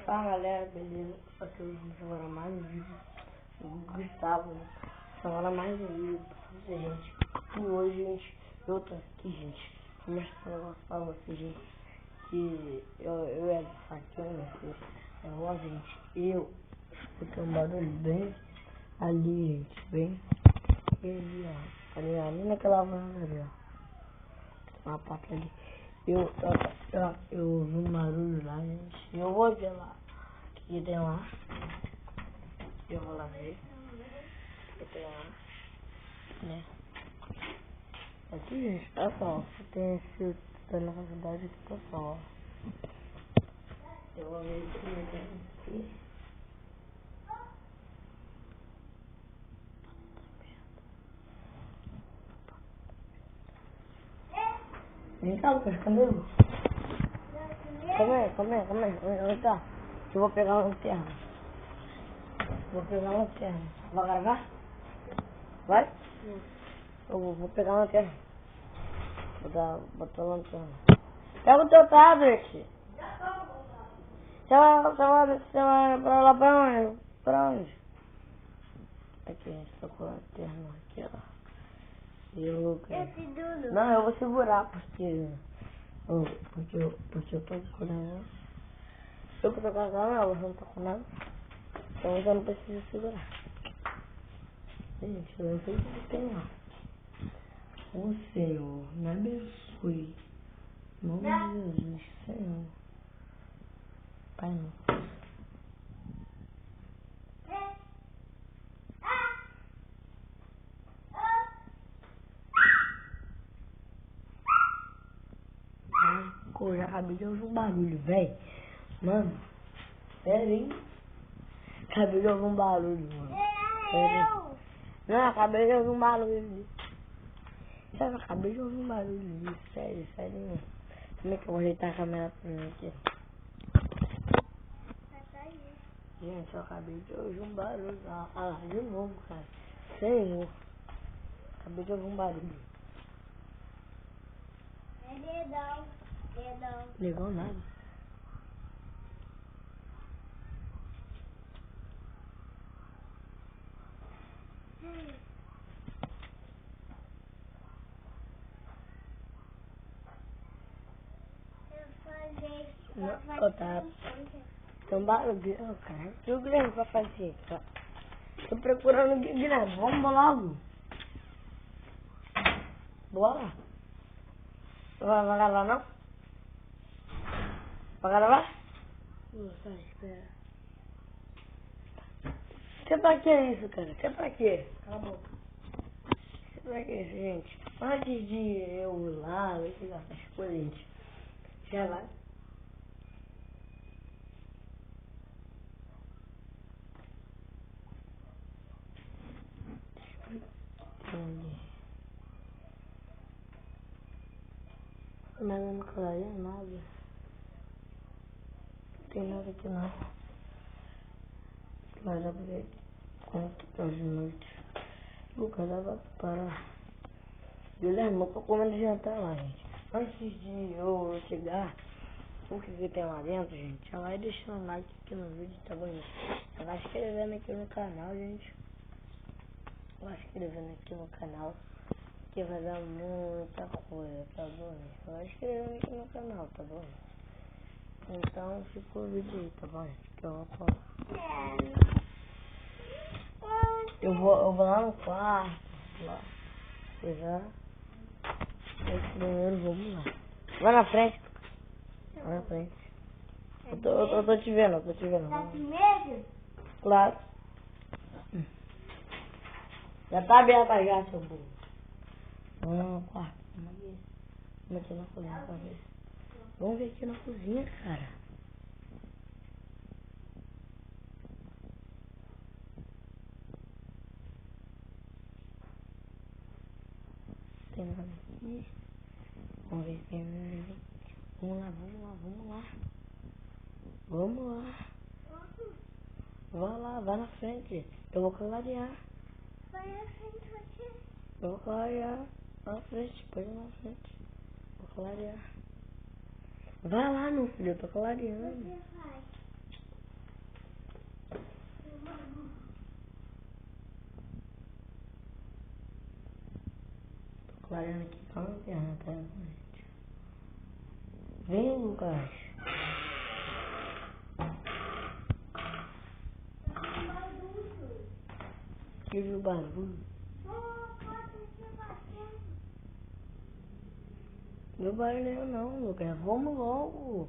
Fala galera, beleza? Aqui vamos agora mais um vídeo do Gustavo, né? Agora mais um vídeo pra você, gente. E hoje, gente, eu tô aqui, gente. Vou mostrar um negócio pra você, gente. Que eu era faquinha, né? Ó, gente, eu escutei um barulho bem ali, gente. Bem ali, ó. Ali naquela varanda ali, ó. Uma parte ali. Eu ouvi um barulho lá, gente. Eu vou ver lá. O que tem lá? Eu vou lá ver. O que tem lá? Né? Aqui, gente, olha só. Tem esse tá na faculdade aqui, pessoal. Eu vou ver o que tem aqui. Vem cá, Lucas, cadê ele? Calma aí. Vem cá. Eu vou pegar uma lanterna. Vai gravar? Vai? Eu vou pegar uma lanterna. Botar a lanterna. Pega o teu tablet. Você vai pra lá pra onde? Pra onde? Aqui, a gente tá com a lanterna aqui, ó. E o Lucas. Não, eu vou segurar porque eu tô segurando. Eu que tô com a câmera, você não tá com nada. Então eu não preciso segurar. Gente, eu não sei o que tem lá. O Senhor me abençoe. Em nome de Jesus, Senhor. Pai nosso. Eu já acabei de ouvir um barulho, velho. Mano, sério, hein? Acabei de ouvir um barulho, mano. Sério. Não, acabei de ouvir um barulho ali. Sério, acabei de ouvir um barulho ali. Sério. Como é que eu vou ajeitar a câmera pra mim aqui? Gente, eu acabei de ouvir um barulho. Ah lá, de novo, cara. Senhor. Acabei de ouvir um barulho. Legal nada. Não, tá. Tem um barulho, cara. Que o Guilherme vai fazer? Tô procurando o Guilherme. Vamos logo. Bora. Vai gravar não? Vai gravar? Nossa, espera. Que pra que é isso, cara? Que pra que? Cala a boca. Que pra que é isso, gente? Antes de eu ir lá, eu pegar essas coisas, gente. Já vai. Mas eu não clareia nada. Não tem nada aqui não. Mas eu vou ver quanto tá de noite. Lucas, já vai parar. Guilherme, eu tô comendo jantar lá, gente. Antes de eu chegar, o que tem lá dentro, gente, já vai deixando um like aqui no vídeo, tá bom, gente? Já vai se inscrevendo aqui no canal, gente. Vai se inscrevendo aqui no canal, que vai dar muita coisa, tá bom, gente? Vai se inscrevendo aqui no canal, tá bom, gente? Então, fica o vídeo aí, tá bom, gente? Que eu vou falar. Eu vou lá no quarto, lá. Já. Primeiro, vamos lá. Vai na frente. Vai na frente. Eu tô te vendo, Tá com medo? Claro. Já tá aberta já, seu burro. Vamos lá no quarto. Vamos aqui na cozinha pra ver. Vamos ver aqui na cozinha, cara. Tem nada aqui. Vamos ver se tem nada. Vamos lá. Vai lá, vai na frente. Eu vou clarear. Vai na frente, você. Eu vou clarear. Vai na frente, pode ir na frente. Vou clarear. Vai lá, meu filho, eu tô clareando. Você vai. clareando aqui com a lanterna, tá, gente? Vem, Lucas. Que viu o barulho? Meu barulho não, Lucas. Vamos logo.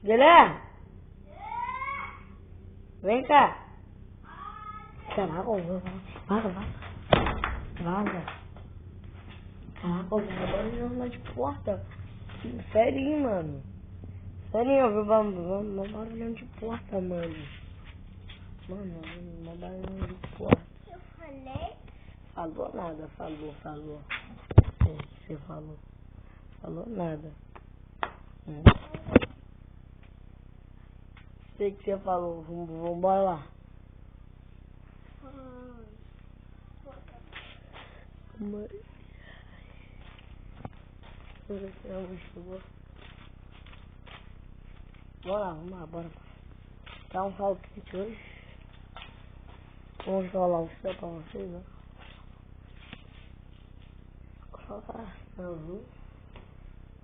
Guilherme! Vem cá. Caraca, vaza. Caraca, eu vou barulhando de porta. Sério, mano. Sério, eu vi barulhando de porta, mano. Mano, uma barulhando de porta. Eu falei? Falou nada, falou. Você falou. Falou nada. Sei que você falou. Vambora lá. Mãe. Bora. Tá um sol quente hoje. Vamos rolar o céu pra vocês, né?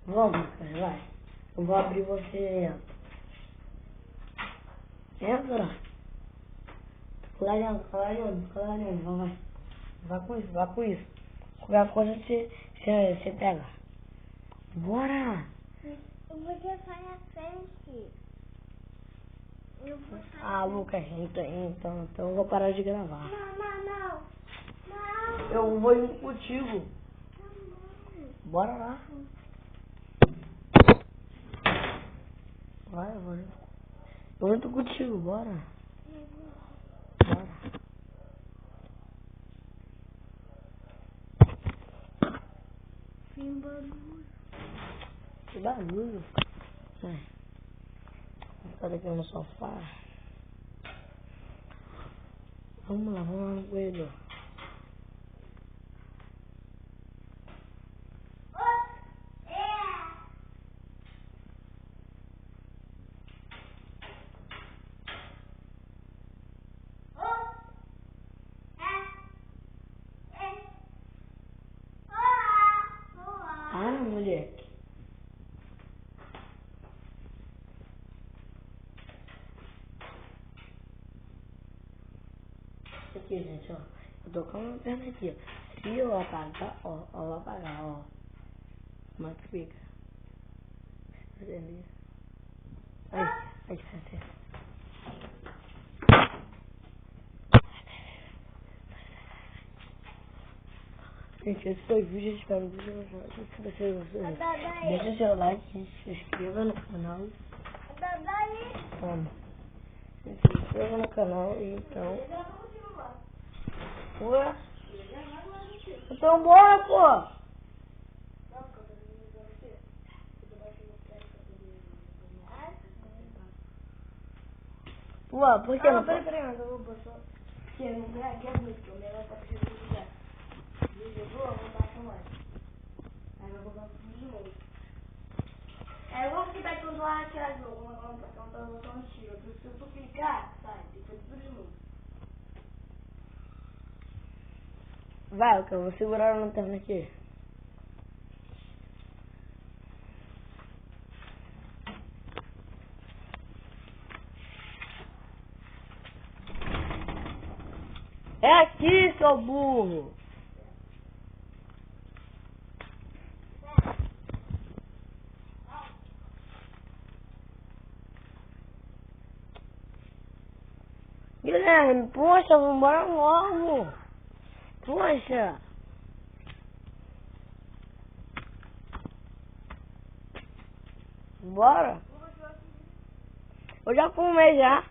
Vamos, cara, vai. Eu vou abrir você. Entra. Clareando, vai. Vai com isso. Qualquer coisa você pega. Bora! Você vai na frente. Lucas, então eu vou parar de gravar. Não. Eu vou ir contigo. Bora lá. Vai. Eu entro contigo, bora. Tem barulho. Que barulho. Vou ficar aqui no sofá. Vamos lá no corredor. Moleque. Aqui, gente, ó. Eu tô com a lanterna aqui, ó. Se eu apagar, ó, eu vou apagar, ó. Como é que fica? Aí. Gente, esse foi o vídeo, espero que vocês gostem. Deixa seu like, se inscreva no canal. Se inscreva no canal e então. Ué? Então bora, pô! Ué, por que não? Peraí, eu vou passar. Porque não ganha aqui é muito, porque o melhor tá precisando de lugar. Eu vou baixar mais. Aí eu vou botar tudo de novo. Vamos que vai tudo lá, tirar de novo. Vamos pra cá, vamos botar um tiro. Se tu clicar, sai, tem que fazer tudo de novo. Vai, eu vou segurar a lanterna aqui. É aqui, seu burro! Guilherme, poxa, vambora logo! Poxa! Bora! Eu já fumei já!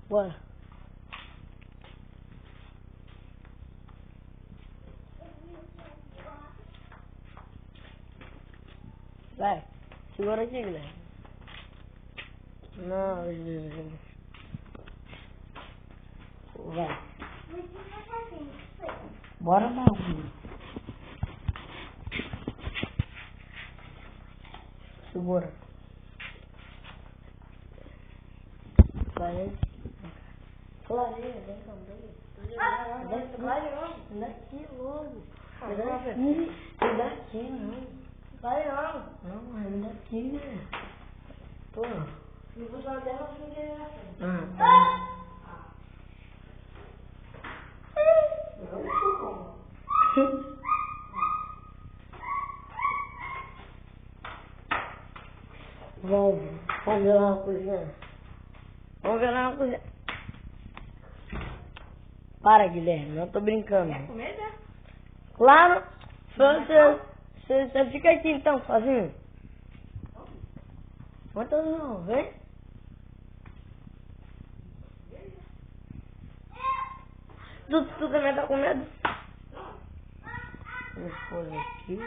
Bora! Vai, segura aqui, Guilherme. Não, vai. Bora, bagulho. Segura. Clarinha, vem também. Daqui logo. Daqui não. Não, é daqui, né? Pô. Eu vou só até na sua direção. Vamos ver lá na cozinha. Vamos ver lá na cozinha. Para, Guilherme, não tô brincando. Quer comer, né? Claro, você fica aqui então, sozinho. Quantas não, vem? Tu também tá com medo? Vou pôr aqui.